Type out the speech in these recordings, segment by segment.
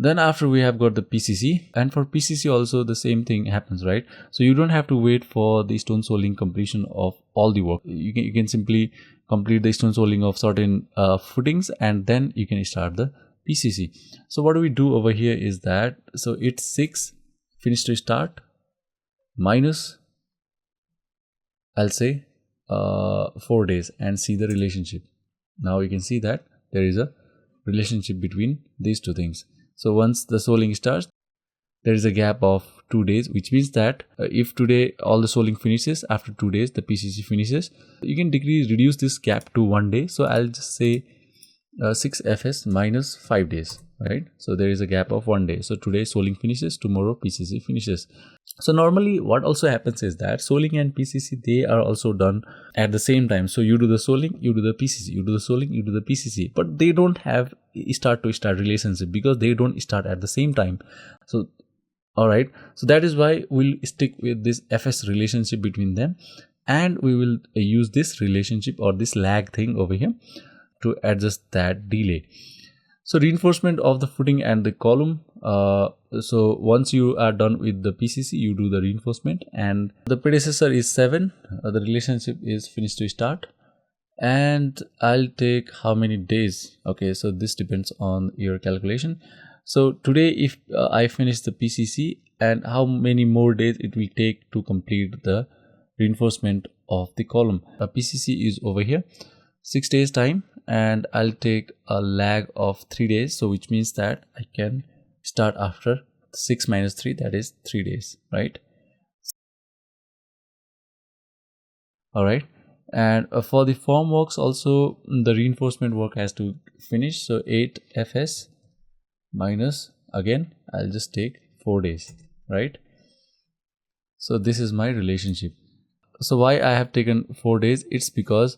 Then after we have got the PCC, and for PCC also the same thing happens, right? So you don't have to wait for the stone soling completion of all the work. You can simply complete the stone soling of certain footings, and then you can start the PCC. So what do we do over here is that, so it's 6 finish to start minus, I'll say 4 days, and see the relationship. Now you can see that there is a relationship between these two things. So once the soling starts, there is a gap of 2 days, which means that if today all the soling finishes, after 2 days the PCC finishes, you can reduce this gap to 1 day. So I'll just say 6 FS minus 5 days, right? So there is a gap of 1 day. So today soling finishes, tomorrow PCC finishes. So normally what also happens is that soling and PCC, they are also done at the same time. So you do the soling, you do the PCC, you do the soling, you do the PCC, but they don't have start to start relationship because they don't start at the same time. So alright, so that is why we'll stick with this FS relationship between them, and we will use this relationship or this lag thing over here to adjust that delay. So reinforcement of the footing and the column. So once you are done with the PCC, you do the reinforcement, and the predecessor is 7. The relationship is finish to start, and I'll take how many days. Okay, so this depends on your calculation. So today if I finish the PCC, and how many more days it will take to complete the reinforcement of the column. PCC is over here, 6 days time, and I'll take a lag of 3 days. So which means that I can start after 6 minus 3, that is 3 days, right? Alright, and for the formworks also the reinforcement work has to finish. So 8 FS minus, again I'll just take 4 days, right? So this is my relationship. So why I have taken 4 days? It's because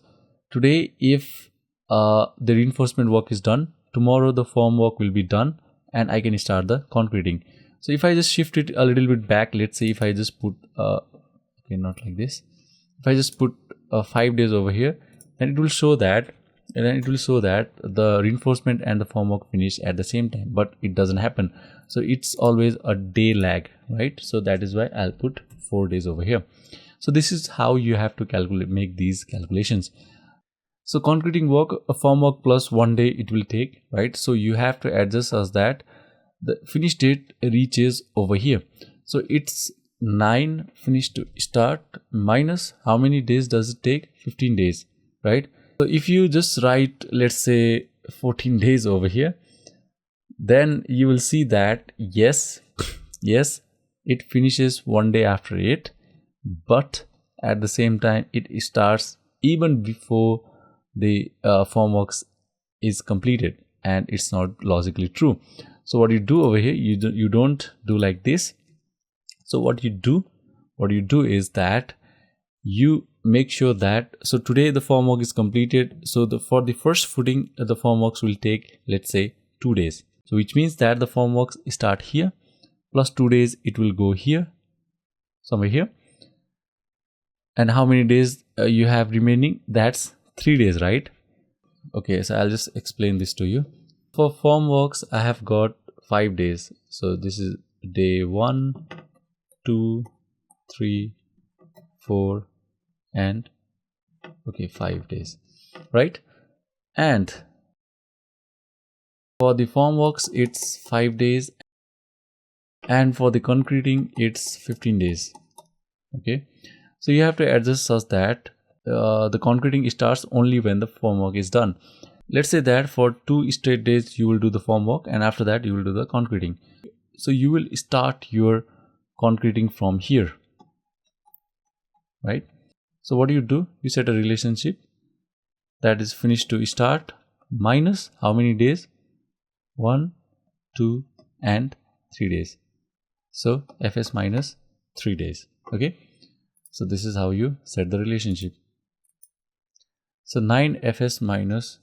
today if the reinforcement work is done, tomorrow the form work will be done, and I can start the concreting. So if I just shift it a little bit back, let's say if I just put okay, not like this, if I just put 5 days over here, then it will show that, and then it will show that the reinforcement and the form work finish at the same time, but it doesn't happen. So it's always a day lag, right? So that is why I'll put 4 days over here. So this is how you have to make these calculations. So concreting work, a form work plus 1 day it will take, right? So you have to adjust as that the finish date reaches over here. So it's 9 finish to start minus how many days does it take? 15 days, right? So if you just write, let's say 14 days over here, then you will see that yes, it finishes 1 day after it, but at the same time it starts even before the formworks is completed, and it's not logically true. So what you do over here, you don't do like this. So what you do is that you make sure that, so today the formwork is completed, so for the first footing the formworks will take, let's say 2 days. So which means that the formworks start here, plus 2 days it will go here, somewhere here, and how many days you have remaining? That's 3 days, right? Okay, so I'll just explain this to you. For formworks I have got 5 days. So this is day 1, 2, 3, 4, and okay, 5 days, right? And for the formworks it's 5 days, and for the concreting it's 15 days. Okay, so you have to adjust such that the concreting starts only when the formwork is done. Let's say that for 2 straight days you will do the formwork, and after that you will do the concreting. So you will start your concreting from here, right? So what do? You set a relationship that is finish to start minus how many days? 1, 2, and 3 days. So FS minus 3 days. Okay, so this is how you set the relationship. So 9 FS minus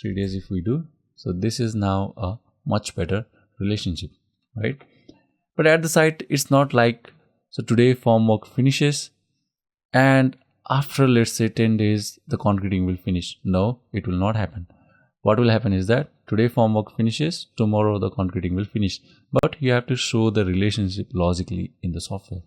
3 days if we do, so this is now a much better relationship, right? But at the site it's not like, so today formwork finishes and after let's say 10 days the concreting will finish. No, it will not happen. what will happen is that today formwork finishes, tomorrow the concreting will finish, but you have to show the relationship logically in the software.